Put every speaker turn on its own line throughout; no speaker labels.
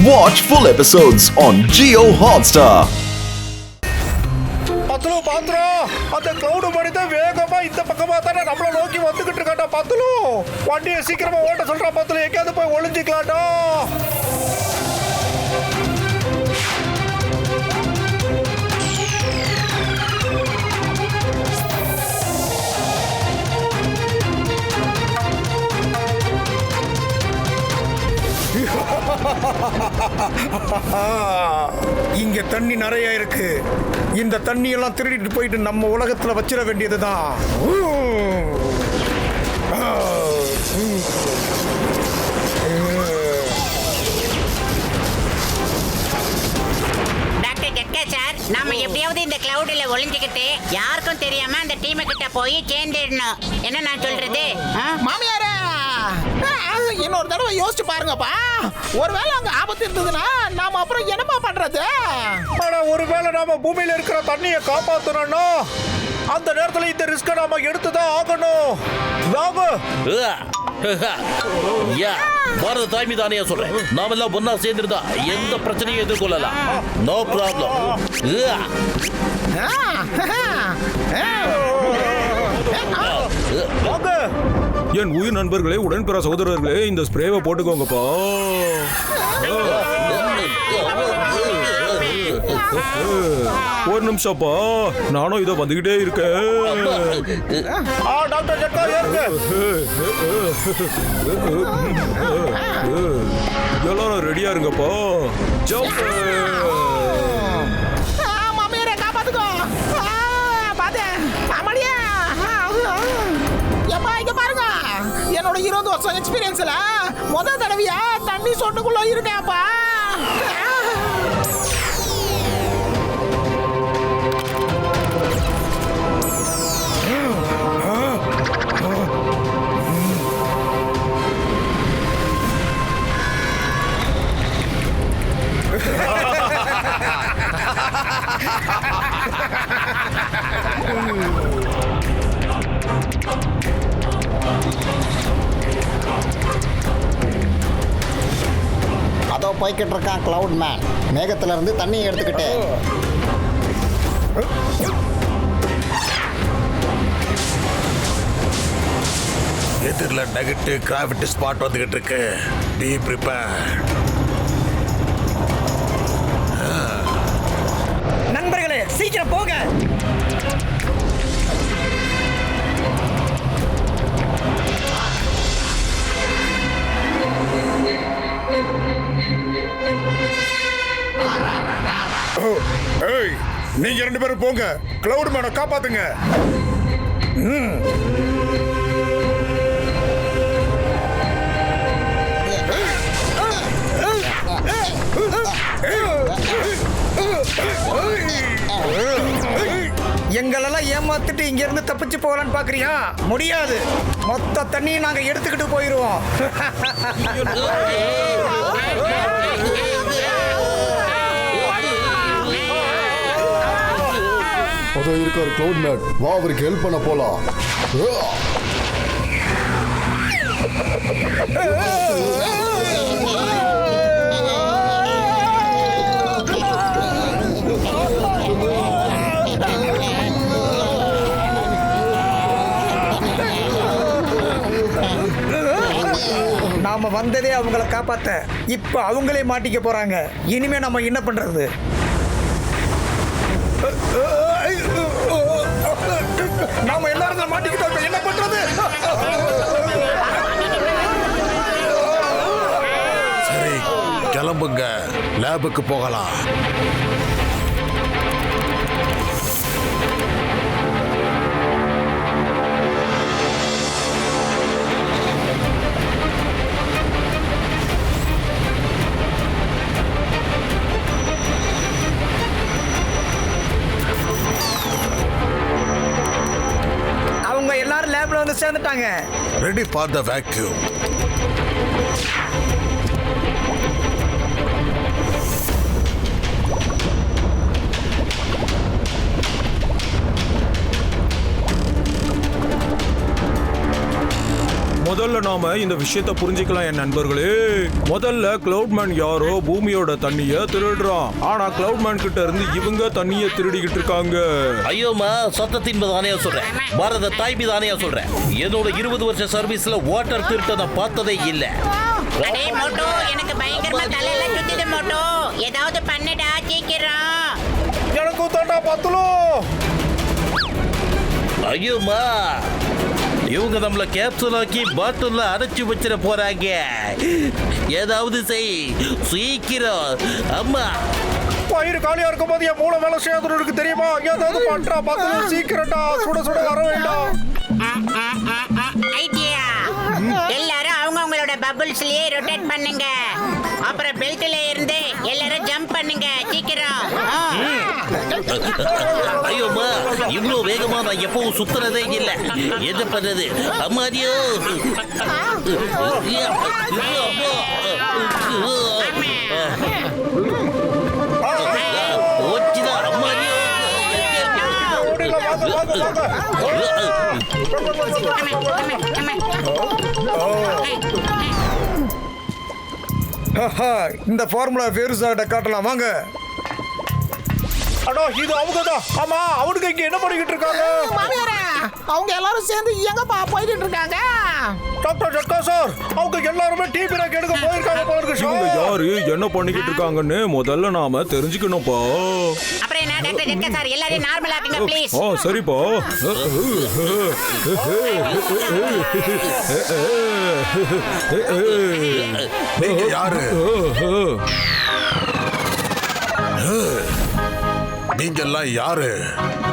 Watch full episodes on Jio Hotstar.
பத்துலு பாத்துரா அந்த cloud மனிதன் வேகமா இந்த பக்கமா தானே நம்மள நோக்கி வந்துகிட்டு இருக்காண்டா. பத்துலு வண்டியை சீக்கிரமா ஓட்ட சொல்றா. பத்துலு எங்கேயாவது போய் ஒளிஞ்சிக்கலாம்டா. இங்க தண்ணி நிறைய இருக்கு. இந்த தண்ணி எல்லாம் திருடிட்டு போயிட்டு நம்ம உலகத்துல வச்சிட வேண்டியதுதான்.
டாக்டர் ஜட்கா சார், நாம எப்படியாவது இந்த கிளவுட்ல ஒளிஞ்சுக்கிட்டு யாருக்கும் தெரியாம அந்த டீமை கிட்ட போய் சேர்ந்துடணும். என்ன நான் சொல்றது?
மாமியாரே, இன்னொரு தடவை யோசிச்சு பாருங்கப்பா. ஒருவேளை அங்க ஆபத்து இருந்ததுன்னா நாம அப்புறம் என்னப்பா பண்றது?
ஆனா ஒருவேளை நாம பூமியில இருக்கிற தண்ணியை காப்பாத்தணும்னா அந்த நேரத்துல இந்த ரிஸ்க நாம எடுத்துதான் ஆகணும்.
பாரத தாய்மை தானே சொல்றேன். நாம எல்லாம் ஒன்னா சேர்ந்துருந்தா எந்த பிரச்சனையும் எதிர்கொள்ளலாம். No problem.
என் உயிர் நண்பர்களே, உடன்பிற சகோதரர்களே, இந்த ஸ்ப்ரேவை போட்டுக்கோங்கப்பா. ஒரு நிமிஷம்ப்பா, நானும் இதை வந்துகிட்டே இருக்கேன்.
டாக்டர் ஜட்கா ஏறுங்க.
எல்லாரும் ரெடியா இருங்கப்பா. ஜம்ப்.
மாமியாரே காப்பாத்துக்கோ. பாத்தே அம்மாடியா. ஏப்பா இங்க பாருங்க. என்னோட 20 வருஷம் எக்ஸ்பீரியன்ஸ்ல முதல் தடவையா தண்ணி சொட்டுக்குள்ள இருக்கேன்ப்பா.
அதோ போய்கிட்டு இருக்கான் கிளவுட் மேன். மேகத்துல இருந்து தண்ணியை எடுத்துக்கிட்டு.
எதிரில் நெகட்டிவ் கிராவிட்டி ஸ்பாட் வந்துகிட்டு இருக்கு. B prepare.
நண்பர்களே சீக்கிரம் போங்க.
ஏய், நீங்க 2 பேரும் போங்க. கிளவுட் மேனை காப்பாத்துங்க.
எங்களெல்லாம் ஏமாத்திட்டு இங்க இருந்து தப்பிச்சு போகலான்னு பாக்குறியா? முடியாது. மொத்த தண்ணியை நாங்க எடுத்துக்கிட்டு போயிருவோம்.
அதோ இருக்காரு கிளவுட் மேன். வா, அவருக்கு ஹெல்ப் பண்ண போலாம்.
நாம வந்ததே அவங்கள காப்பாத்த. இப்ப அவங்களே மாட்டிக்க போறாங்க. இனிமே நம்ம என்ன பண்றது? நாம எல்லாரும் மாட்டிக்கிட்டோம். என்ன பண்றது?
சரி, கிளம்புங்க. லேபுக்கு போகலாம்.
அவங்க எல்லாரும் லேப்ல வந்து சேர்ந்துட்டாங்க.
Ready for the vacuum.
முதல் முதல்ல நாம இந்த விஷயத்தை புரிஞ்சுக்கலாம் என் நண்பர்களே. முதல்ல கிளவுட்மேன் யாரோ பூமியோட தண்ணிய திருடுறான். ஆனா கிளவுட்மேன் கிட்ட இருந்து இவங்க தண்ணிய திருடிக்கிட்டு இருக்காங்க.
ஐயோமா, சத்தத்தின் தானே சொல்றேன், பாரத தாய் தானே சொல்றேன். என்னோட 20 வருஷ சர்வீஸ்ல வாட்டர் திருட்ட நான் பார்த்ததே இல்ல.
அடே மோட்டோ, எனக்கு பயங்கரமா தலையில சுத்துது மோட்டோ. ஏதாவது பண்ணுடா சீக்கிரம்.
எனக்கு தாண்டா பத்துலு.
ஐயோமா, இவங்க நம்மள கேப்சூல் ஆக்கி பாட்டில்ல அடைச்சு வச்சிட போறாங்க. ஏதாவது செய் சீக்கிரம். அம்மா,
வயிறு காலியா இருக்கும் போது என் மூளை வேலை செய்யாதுன்னு இருக்கு தெரியுமா? ஏதாவது பண்றா பத்துலு, சீக்கிரட்டா. சுட சுட வர வேண்டாம்.
ஐடியா. எல்லாரும் அவங்களோட பபிள்ஸ்லயே ரொட்டேட் பண்ணுங்க. அப்புறம் பெல்ட்ல இருந்து எல்லாரும் ஜம்ப் பண்ணுங்க சீக்கிரம்.
ஐயோமா, இவ்வளவு வேகமா நான் எப்பவும் சுத்துறதே இல்ல. என்ன பண்றது? அம்மாடியோ,
இந்த ஃபார்முலா ஃபேருசாட்ட காட்டலாம் வாங்க. அடோ, இது அவங்கதான். ஆமா, அவனுக்கு இங்க என்ன பண்ணிக்கிட்டு இருக்காங்க?
மாமியாரே, அவங்க எல்லாரும் சேர்ந்து எங்கப்பா போயிட்டு இருக்காங்க?
டாக்டர் ஜட்கா சார், அவங்க எல்லாருமே டீ பிரேக் எடுக்க போயிருக்காங்க போல இருக்கு
இவங்க
சார்.
யாரு, என்ன பண்ணிக்கிட்டு இருக்காங்கன்னு முதல்ல நாம தெரிஞ்சுக்கணும்ப்பா.
அப்புறம் என்ன டாக்டர் ஜெட்கா சார், எல்லாரையும் நார்மல் ஆக்குங்க ப்ளீஸ்.
சரிப்பா.
நீங்க யாரு? நீங்க எல்லாம் யாரு?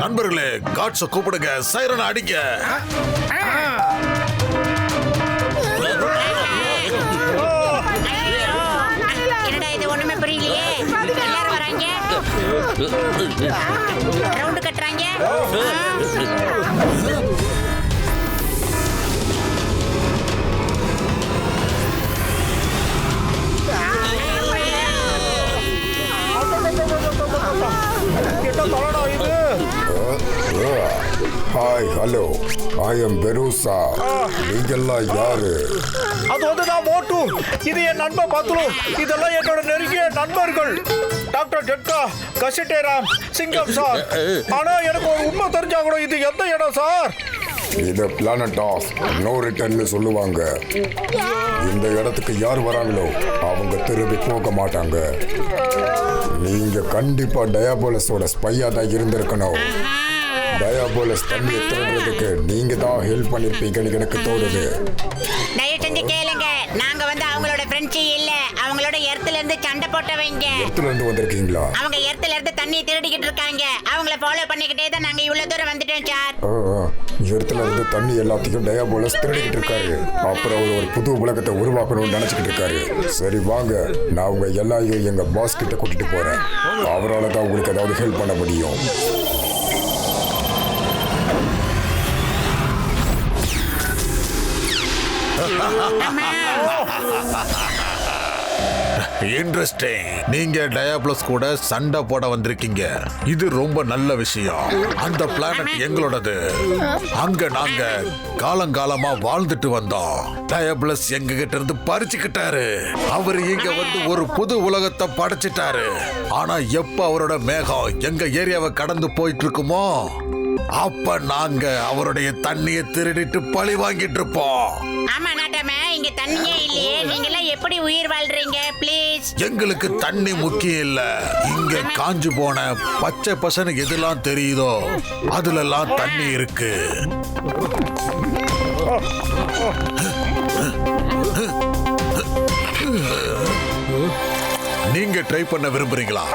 நண்பர்களே, காட்ஸ கூப்பிடுங்க, சைரன் அடிங்க.
என்னடா இது, ஒண்ணுமே புரியலையே. எல்லாரும் வராங்க, ரவுண்டு கட்டுறாங்க.
ஹாய், ஹலோ, ஐ எம் பெருசா. நீங்கெல்லாம் யாரு?
அது வந்து நான் மோட்டு. இது என் நண்பன் பத்துலு. இதெல்லாம் என்னோட நெருங்கிய நண்பர்கள். டாக்டர் ஜட்கா, கசிட்டேராம், சிங்கம் சார். ஆனா எனக்கு ஒரு உண்மை தெரிஞ்சாகணும். இது எந்த இடம் சார்?
இது பிளானட் ஆஃப் நோ ரிட்டர்ன்னு சொல்லுவாங்க. இந்த இடத்துக்கு யார் வராங்களோ அவங்க திரும்பி போக மாட்டாங்க. நீங்க கண்டிப்பா டயாபோலஸோட ஸ்பையா தான் இருந்திருக்கணும். டயாபோலஸ் தண்ணியை திருடுறதுக்கு நீங்க தான் ஹெல்ப் பண்ணிருப்பீங்கன்னு எனக்கு தோணுது.
தயவு செஞ்சு கேளுங்க, நாங்க வந்து அவங்களோட ஃப்ரெண்ட்ஸ் இல்ல, அவங்களோட எர்த்துல இருந்து சண்டை போட்டவங்க.
எர்த்துல இருந்து வந்திருக்கீங்களா?
அவங்க எர்த்துல இருந்து தண்ணி திருடிக்கிட்டு இருக்காங்க. அவங்கள ஃபாலோ பண்ணிக்கிட்டே தான் நாங்க இவ்வளவு தூரம் வந்துட்டோம் சார்.
எர்த்துல இருந்து தண்ணி எல்லாத்தையும் டயாபோலஸ் திருடிக்கிட்டு இருக்காரு. அப்புறம் அவர் ஒரு புது உலகத்தை உருவாக்கணும்னு நினைச்சுக்கிட்டு இருக்காரு. சரி வாங்க, நான் உங்க எல்லாரையும் எங்க பாஸ் கிட்ட கூட்டிட்டு போறேன். அவரால் தான் உங்களுக்கு ஏதாவது ஹெல்ப் பண்ண முடியும்.
இன்ட்ரெஸ்டிங். நீங்க டயாப்ளஸ் கூட சண்டை போட வந்திருக்கீங்க. இது ரொம்ப நல்ல விஷயம். அந்த பிளானட் எங்களோடது. அங்க நாங்க காலங்காலமா வாழ்ந்துட்டு வந்தோம். டயாப்ளஸ் எங்க கிட்ட இருந்து பறிச்சுக்கிட்டாரு. அவர் இங்க வந்து ஒரு புது உலகத்தை படைச்சிட்டாரு. ஆனா எப்ப அவரோட மேகம் எங்க ஏரியாவை கடந்து போயிட்டு இருக்குமோ அப்ப நாங்க அவருடைய தண்ணியை திருடிட்டு பழி வாங்கிட்டு இருப்போம்.
ஆமா நாட்டமே, இங்க தண்ணியே இல்லையே. நீங்க எல்லாம் எப்படி உயிர் வாழ்றீங்க ப்ளீஸ்?
எங்களுக்கு தண்ணி முக்கியம் இல்ல. இங்க காஞ்சு போன பச்சை பசனு எதெல்லாம் தெரியுதோ அதுலெல்லாம் தண்ணி இருக்கு. நீங்க ட்ரை பண்ண விரும்புறீங்களா?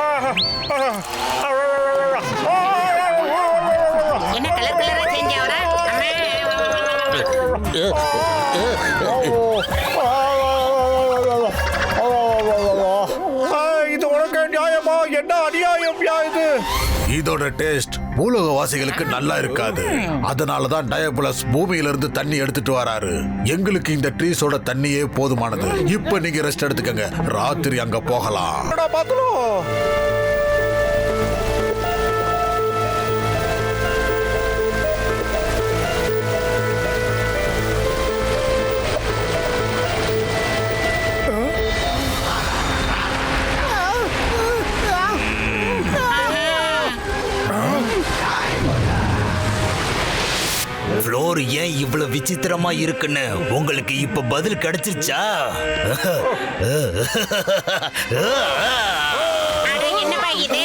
என்ன கலர் கலரா சேஞ்ச் ஆவறா?
இது உனக்கு நியாயமா? என்ன அநியாயம் இது?
இதோட டேஸ்ட் பூலோகவாசிகளுக்கு நல்லா இருக்காது. அதனாலதான் டயாபுலஸ் பூமியில இருந்து தண்ணி எடுத்துட்டு வராரு. எங்களுக்கு இந்த ட்ரீஸோட தண்ணியே போதுமானது. இப்ப நீங்க ரெஸ்ட் எடுத்துக்கங்க, ராத்திரி அங்க போகலாம்.
ஸ்டோரி ஏன் இவ்வளவு விசித்திரமா இருக்குன்னு உங்களுக்கு இப்ப பதில் கிடைச்சிருச்சா?
என்னப்பா இது?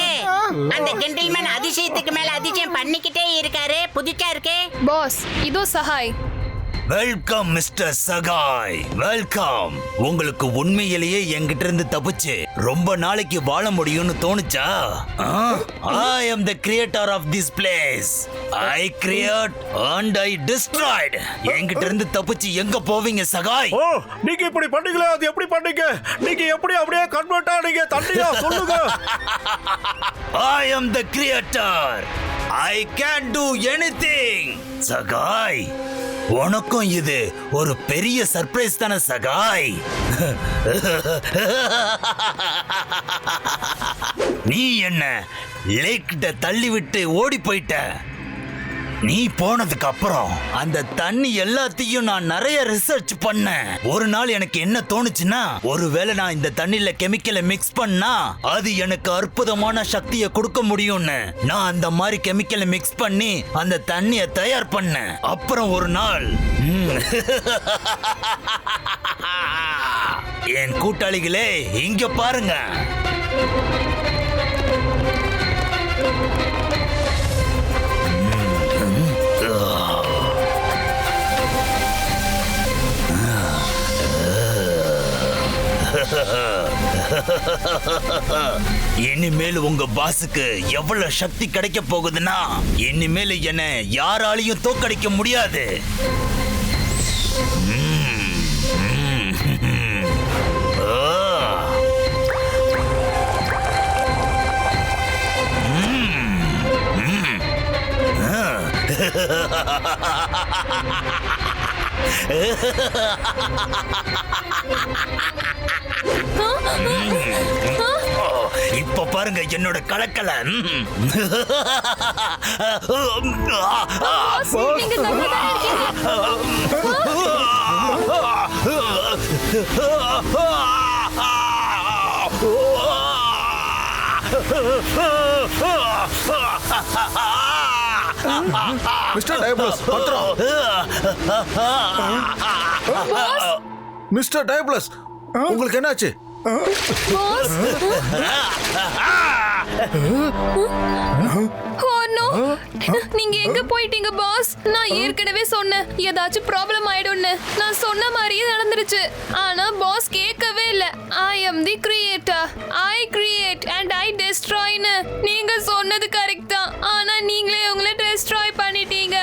அந்த ஜென்டில்மேன் அதிசயத்துக்கு மேல அதிசயம் பண்ணிக்கிட்டே இருக்காரு. புதுச்சா இருக்கு.
பாஸ், இதோ Sahai.
Welcome mister Sahai, welcome. உங்களுக்கு உண்மையிலேயே என்கிட்ட இருந்து தப்பிச்சு ரொம்ப நாளைக்கு வாழ முடியும்னு தோணுச்சா? I am the creator of this place. I create and I destroyed. என்கிட்ட இருந்து தப்பிச்சு எங்க போவீங்க சகாய்?
ஓ, நீங்க இப்படி பண்ணீங்களே, அது எப்படி பண்ணீங்க? நீங்க எப்படி அப்படியே கன்வெர்ட் ஆனீங்க? தண்ணியா சொல்லுங்க.
I am the creator. I can do anything. Sahai, உனக்கும் இது ஒரு பெரிய சர்ப்ரைஸ் தானே சகாய்? நீ என்ன லேக்கிட்ட தள்ளி விட்டு ஓடி போயிட்ட. நீ போனதுக்கு அப்புறம் அந்த தண்ணி எல்லாத்தையும் நான் நிறைய ரிசர்ச் பண்ணேன். ஒரு நாள் எனக்கு என்ன தோணுச்சுன்னா, ஒருவேளை நான் இந்த தண்ணியில கெமிக்கலை மிக்ஸ் பண்ணா அது எனக்கு அற்புதமான சக்தியை கொடுக்க முடியும்னு நான் அந்த மாதிரி கெமிக்கலை மிக்ஸ் பண்ணி அந்த தண்ணியை தயார் பண்ணேன். அப்புறம் ஒரு நாள் என் கூட்டாளிகளே இங்க பாருங்க. இனிமேல் உங்க பாஸுக்கு எவ்வளவு சக்தி கிடைக்க போகுதுன்னா, இனிமேல் என்ன யாராலையும் தோக்கடிக்க முடியாது. இப்ப பாருங்க என்னோட கலக்கல.
மிஸ்டர் டயப்ளஸ், பத்திரம். மிஸ்டர் டயப்ளஸ், உங்களுக்கு என்னாச்சு?
நீங்க எங்க போயிட்டீங்க பாஸ்? நான் ஏற்கனவே சொன்னேன் ஏதாச்சும் ப்ராப்ளம் ஆயிடும்னு. நான் சொன்ன மாதிரியே நடந்துருச்சு. ஆனா பாஸ் கேட்கவே இல்ல. I am the creator. I create and I destroy னு நீங்க சொன்னது கரெக்ட் தான். ஆனா நீங்களே உங்களை டெஸ்ட்ராய் பண்ணிட்டீங்க.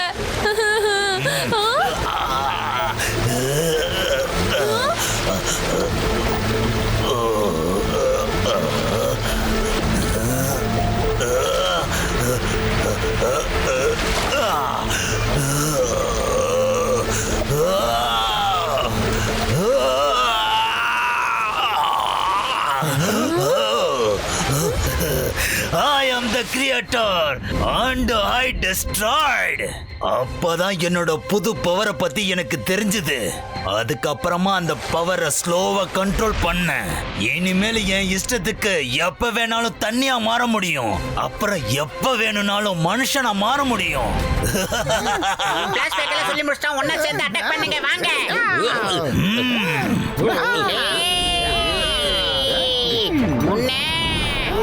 I am the creator and I destroyed. அப்பதான் என்னோட புது பவரை பத்தி எனக்கு தெரிஞ்சது. அதுக்கப்புறமா அந்த பவரை ஸ்லோவா கண்ட்ரோல் பண்ண. இனிமேல் என் இஷ்டத்துக்கு எப்ப வேணாலும் தண்ணியா மாற முடியும். அப்புறம் எப்ப வேணும்னாலும் மனுஷனா மாற முடியும்.
பிளாஷ்பேக்ல சொல்லி முடிச்சா ஒண்ணா சேர்ந்து அட்டாக் பண்ணுங்க வாங்க.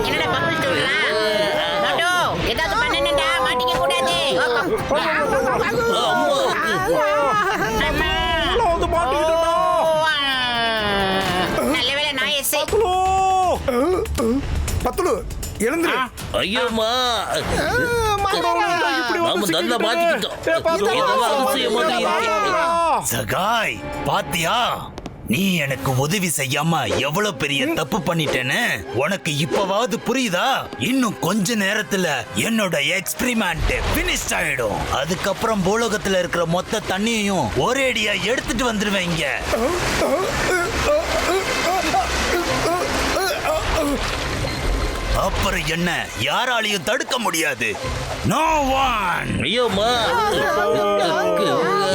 என்னடா பப்பிள் சொல்றா? மாட்டோ ஏதாவது பண்ணனும்டா, மாட்டிக்க கூடாது. நல்லவேளை நான் எஸ்.
பத்துலு எழுந்துரு.
ஐயோமா, நாம நல்லா மாட்டிக்கிட்டோம். இதெல்லாம் அதிசயம் மாதிரி இருக்கு.
சகாய், பாத்தியா? நீ எனக்கு உதவி செய்யாம எவ்வளவு பெரிய தப்பு பண்ணிட்டேன்னு உனக்கு இப்பவாவது புரியுதா? இன்னும் கொஞ்ச நேரத்துல என்னோட எக்ஸ்பெரிமெண்ட் பினிஷ் ஆயிடும். அதுக்கப்புறம் பூலோகத்துல இருக்கிற மொத்த தண்ணியையும் ஒரேடியா எடுத்துட்டு வந்துருவேங்க. அப்புறம் என்ன யாராலையும் தடுக்க முடியாது. No one.
ஐயோமா,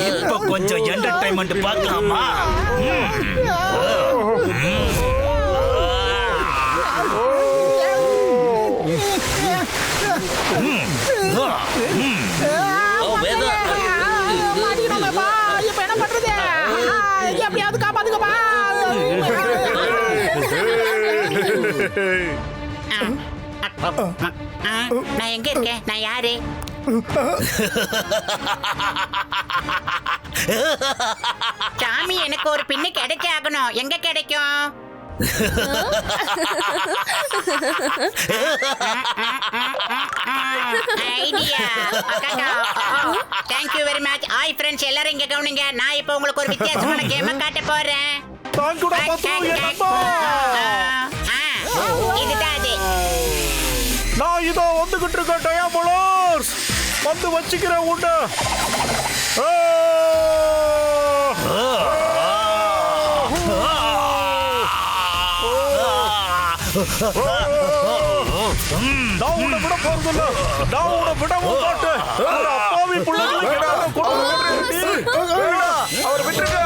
இப்ப கொஞ்சம் என்டர்டைன்மெண்ட் பார்க்கலாமா?
வேதா
நான் எங்க இருக்கேன்? நான் யாரு? சாமி, எனக்கு ஒரு பின்னு கிடைச்சே ஆகணும். எங்க கிடைக்கும்? Idea. Thank you very much. Hi friends, எல்லாரும் இங்க கவனிங்க. நான் இப்போ உங்களுக்கு ஒரு வித்தியாசமான கேம் காட்ட போறேன். இதுதான் அது.
நான் இதோ வந்துகிட்டு இருக்கேன் டயாபோலர்ஸ். வந்து வச்சுக்கிறேன் உண்டு. நான் உன்னை விட போறதில்ல. நான் உன்னை விடவும் மாட்டேன். ஒரு அப்பாவி பிள்ளைகளை அவர் விட்டுருங்க.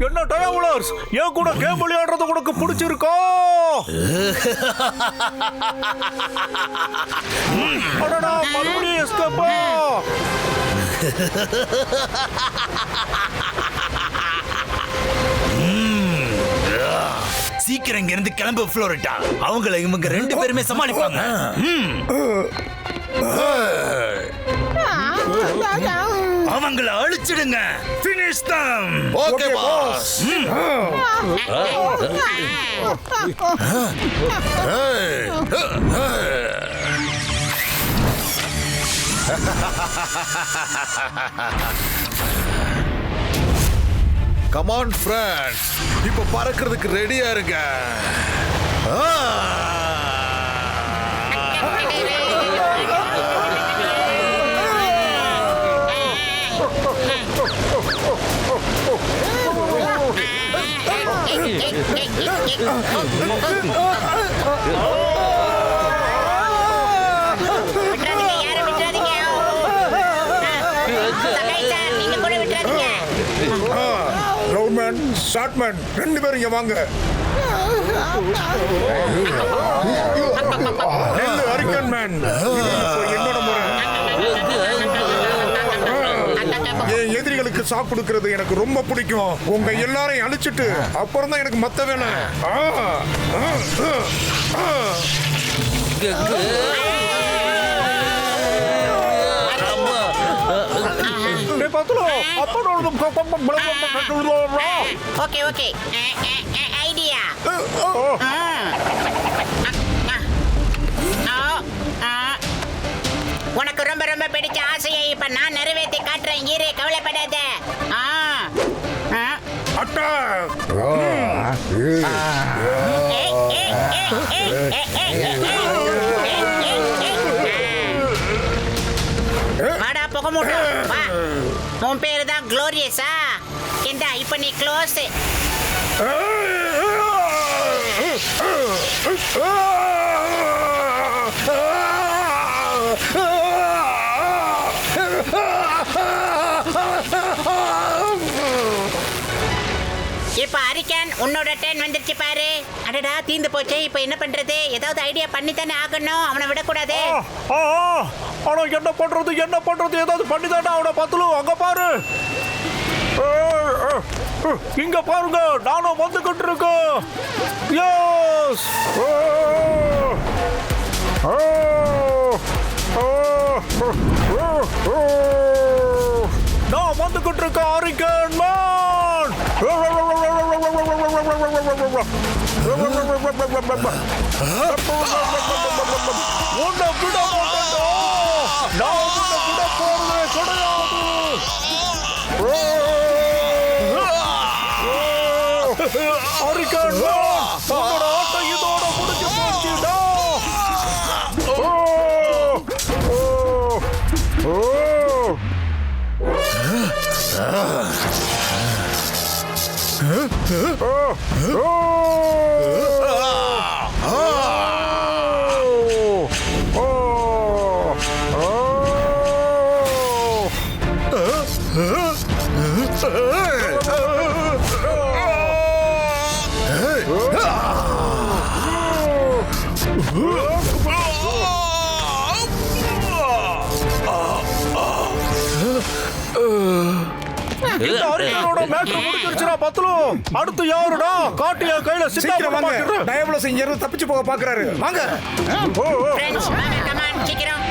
என்ன டயாபோலர்ஸ், ஏன் கூட கேம் விளையாடுறது உனக்கு பிடிச்சிருக்கோ? அடடா, மறுபடியும் எஸ்கேப்பா?
சீக்கிரம் இங்க இருந்து கிளம்பு புளோரிட்டா. அவங்கள இவங்க 2 பேருமே சமாளிப்பாங்க. அவங்கள அழிச்சிடுங்க. Finish them.
Okay boss. Come on friends. இப்போ பறக்கிறதுக்கு ரெடியா இருங்க.
ரவுண்ட்மேன், ஷார்ட்மேன் 2 பேரும் இங்க வாங்க. ஹரிக்கன் மேன், என்னோட முறை. என் எதிரிகளுக்கு சாப்பிட்டு கொடுக்கிறது எனக்கு ரொம்ப பிடிக்கும். உங்க எல்லாரையும் அழிச்சிட்டு அப்புறம் தான் எனக்கு மத்த வேலை.
Okay okay, idea. உனக்கு ரொம்ப ரொம்ப பிடிச்ச ஆசையை இப்ப நான் நிறைவேற்றி காட்டுறேன். ஈரே, கவலைப்படாத. வாடா புக மூட்டம், வா. உன் பேரு தான் குளோரியஸா? இந்தா இப்ப நீ க்ளோஸ். இப்ப ஹரிக்கன், உன்னோட டர்ன் வந்துருச்சு பாரு. அடடா, தீந்து போச்சு. இப்ப என்ன பண்றது? ஏதாவது ஐடியா பண்ணி தானே ஆகணும். அவனை விடக்கூடாது.
ஆனா என்ன பண்றது, என்ன பண்றது? ஏதாவது பண்ணி தானே அவனை பார்த்துலும். அங்க பாரு, இங்க பாருங்க, நானும் வந்துகிட்டு இருக்கேன். எஸ், நான் வந்துகிட்டு இருக்கேன் ஹரிக்கன் மேன். உன்னை விட மாட்டேன்டா. நான் உன்னை விட போறதே கிடையாது. ஹரிக்கன் மேன், உன்னோட ஆட்டம் இதோட முடிஞ்சு போச்சுடா. இந்த அரிக்கனோட மேட்ரு முடிஞ்சிருச்சுடா பத்லு. அடுத்து யாருடா? காட்டு என் கையில
சீக்கிரம் வாங்க.
சின்ன
டயபலஸ் இங்க இருந்து தப்பிச்சு போக பாக்குறாரு. வாங்க.
ஃப்ரெண்ட்ஸ் கம் ஆன் சீக்கிரம்.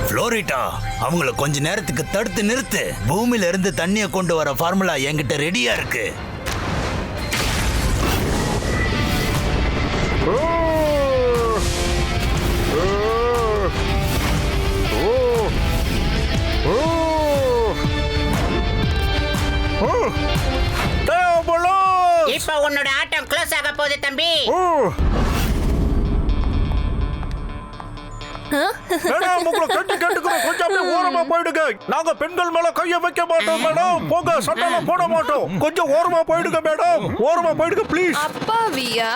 ஃப்ளோரிடா, அவங்கள கொஞ்ச நேரத்துக்கு தடுத்து நிறுத்து. பூமியில இருந்து தண்ணியை கொண்டு வர ஃபார்முலா என்கிட்ட ரெடியா இருக்கு.
இப்போ உன்னோட ஆட்டம் க்ளோஸ் ஆக போகுது தம்பி.
மேடம் உங்களை கேட்டுக்கிறோம், கொஞ்சம் அப்படியே ஓரமா போயிடுங்க. நாங்க பெண்கள் மேல கைய வைக்க மாட்டோம் மேடம். போங்க, சட்டெல்லாம் போட மாட்டோம். கொஞ்சம் ஓரமா போயிடுங்க மேடம், ஓரமா போயிடுங்க ப்ளீஸ்.
அப்பாவியா?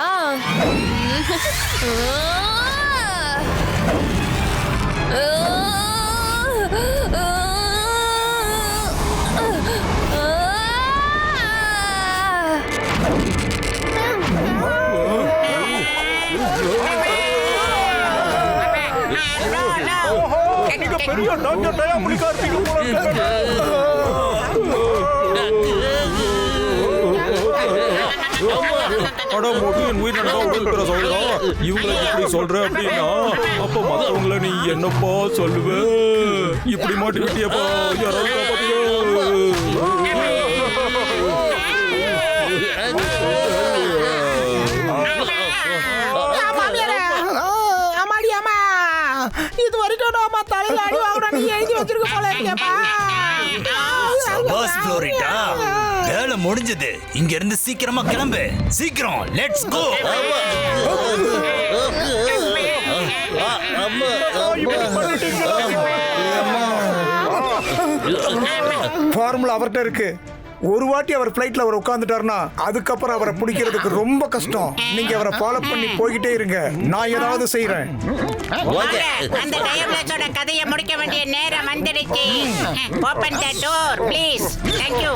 நீங்க பெரிய டாக்டர் டயாபுலிக்கா இருக்கீங்க போல இருக்கு.
அட மொழியின் உயிர் நடந்தா உடன்பெற சொல்றோம். இவங்களை இப்படி சொல்ற அப்படின்னா அப்ப மத்தவங்களை நீ என்னப்பா சொல்லுவ? இப்படி மாட்டி விட்டியப்பா, யாராவது காப்பாத்துங்க.
இது வரைக்கும் நாம தலையில அடி வாங்கணும் நீ எழுதி வச்சிருக்க போல இருக்கேப்பா.
சபாஸ் ஃப்ளோரிடா, வேலை முடிஞ்சது. இங்க இருந்து சீக்கிரமா கிளம்பு. சீக்கிரம், லெட்ஸ் கோ.
ஃபார்முலா அவர்கிட்ட இருக்கு. ஒரு வாட்டி அவர் ஃப்ளைட்ல அவர் உட்கார்ந்துட்டாருன்னா அதுக்கப்புறம் அவரை பிடிக்கிறதுக்கு ரொம்ப கஷ்டம். நீங்க அவரை ஃபாலோ பண்ணி போய்கிட்டே இருங்க, நான் ஏதாவது செய்யறேன்.
அந்த டயபலஸோட கதையை முடிக்க வேண்டிய நேரம் வந்துடுச்சு. Open the door please. Thank you.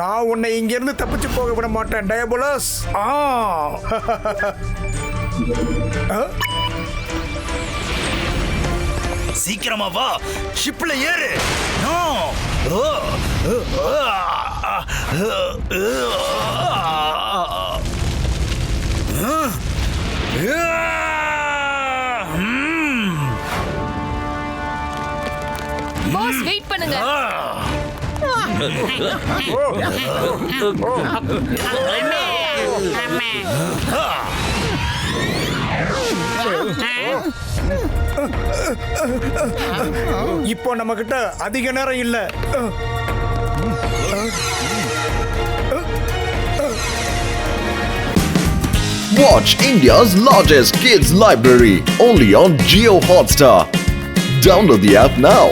நான் உன்னை இங்க இருந்து தப்பிச்சு போக விட மாட்டேன் டயபலஸ்.
சீக்கிரமா வா, ஷிப்ல ஏறு. நோ.
பாஸ் வெயிட் பண்ணுங்க.
இப்போ நம்ம கிட்ட அதிக நேரம் இல்ல.
Watch India's largest kids library only on Jio Hotstar. Download the app now.